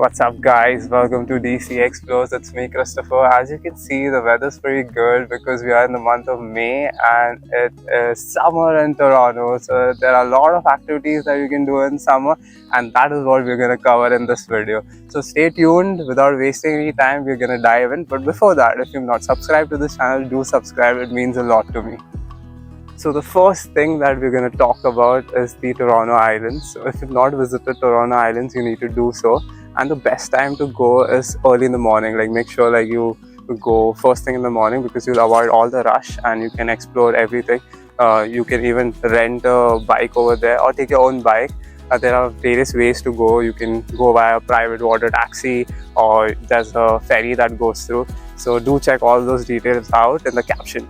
What's up, guys? Welcome to DC Explores. It's me, Christopher. As you can see, the weather's pretty good because we are in the month of May and it is summer in Toronto. So there are a lot of activities that you can do in summer, and that is what we're going to cover in this video. So stay tuned. Without wasting any time, we're going to dive in. But before that, if you've not subscribed to this channel, do subscribe. It means a lot to me. So the first thing that we're going to talk about is the Toronto Islands. So if you've not visited Toronto Islands, you need to do so. And the best time to go is early in the morning. Like make sure like you go first thing in the morning because you'll avoid all the rush and you can explore everything. You can even rent a bike over there or take your own bike. There are various ways to go. You can go via a private water taxi or there's a ferry that goes through. So do check all those details out in the caption.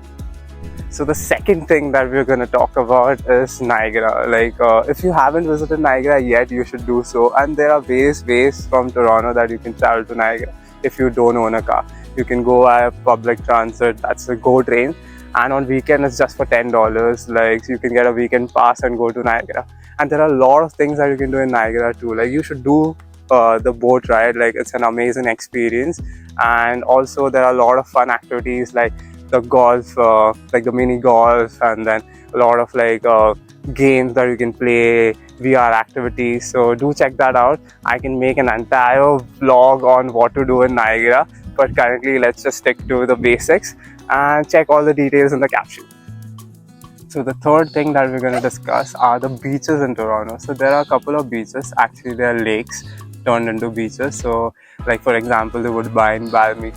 So the second thing that we're going to talk about is Niagara. Like if you haven't visited Niagara yet, you should do so. And there are various ways from Toronto that you can travel to Niagara if you don't own a car. You can go via public transit, that's the GO train. And on weekend, it's just for $10. Like you can get a weekend pass and go to Niagara. And there are a lot of things that you can do in Niagara too. Like you should do the boat ride. Like it's an amazing experience. And also there are a lot of fun activities like the golf, like the mini golf, and then a lot of like games that you can play, VR activities. So do check that out. I can make an entire vlog on what to do in Niagara, but currently let's just stick to the basics and check all the details in the caption. So the third thing that we're going to discuss are the beaches in Toronto. So there are a couple of beaches. Actually, there are lakes turned into beaches. So like for example, the Woodbine, Balmy,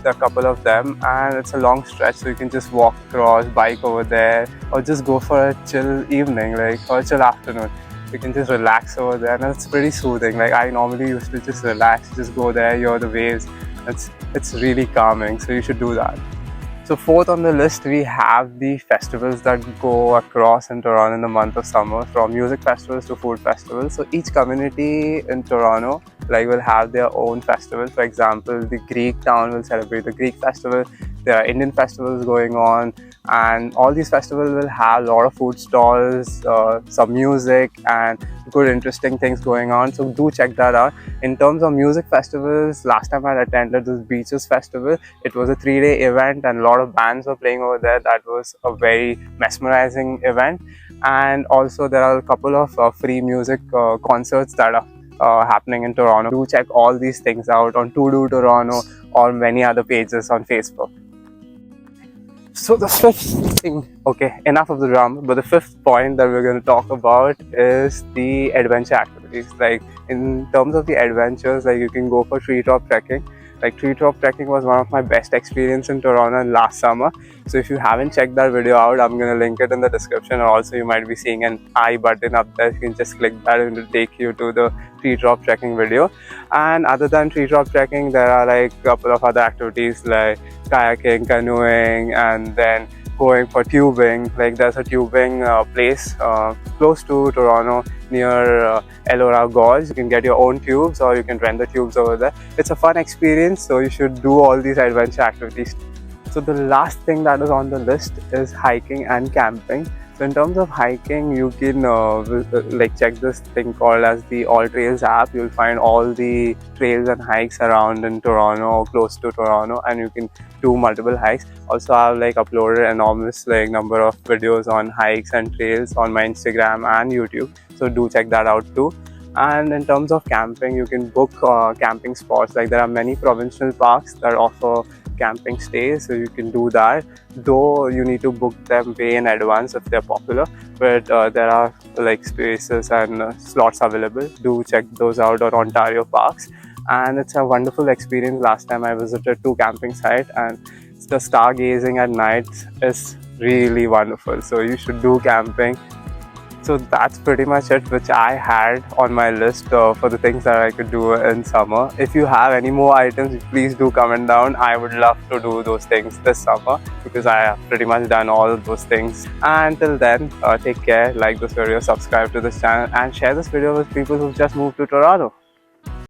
there are a couple of them and it's a long stretch, so you can just walk across, bike over there, or just go for a chill evening, like or a chill afternoon. You can just relax over there and it's pretty soothing. Like I normally used to just relax, just go there, hear the waves. It's really calming, so you should do that. So fourth on the list, we have the festivals that go across in Toronto in the month of summer, from music festivals to food festivals. So each community in Toronto will have their own festival. For example, the Greek town will celebrate the Greek festival. There are Indian festivals going on, and all these festivals will have a lot of food stalls, some music, and good interesting things going on. So do check that out. In terms of music festivals, last time I attended this Beaches Festival, it was a 3-day event and a lot of bands were playing over there. That was a very mesmerizing event. And also there are a couple of free music concerts that are happening in Toronto. Do check all these things out on To Do Toronto or many other pages on Facebook. So the fifth thing, okay, enough of the drama, but the fifth point that we're going to talk about is the adventure activities. Like in terms of the adventures, like you can go for treetop trekking. Like treetop trekking was one of my best experience in Toronto last summer. So if you haven't checked that video out, I'm going to link it in the description. And also you might be seeing an I button up there. You can just click that and it will take you to the treetop trekking video. And other than treetop trekking, there are like a couple of other activities like kayaking, canoeing, and then going for tubing. Like there's a tubing place close to Toronto near Elora Gorge. You can get your own tubes or you can rent the tubes over there. It's a fun experience, so you should do all these adventure activities. So the last thing that is on the list is hiking and camping. So in terms of hiking, you can like check this thing called as the All Trails app. You'll find all the trails and hikes around in Toronto or close to Toronto, and you can do multiple hikes. Also, I've like uploaded enormous number of videos on hikes and trails on my Instagram and YouTube. So do check that out too. And in terms of camping, you can book camping spots. Like there are many provincial parks that offer camping stays, so you can do that, though you need to book them way in advance if they're popular, but there are like spaces and slots available. Do check those out on Ontario Parks, and it's a wonderful experience. Last time I visited 2 camping sites, and the stargazing at night is really wonderful, so you should do camping. So that's pretty much it which I had on my list for the things that I could do in summer. If you have any more items, please do comment down. I would love to do those things this summer because I have pretty much done all of those things. And until then, take care, like this video, subscribe to this channel, and share this video with people who've just moved to Toronto.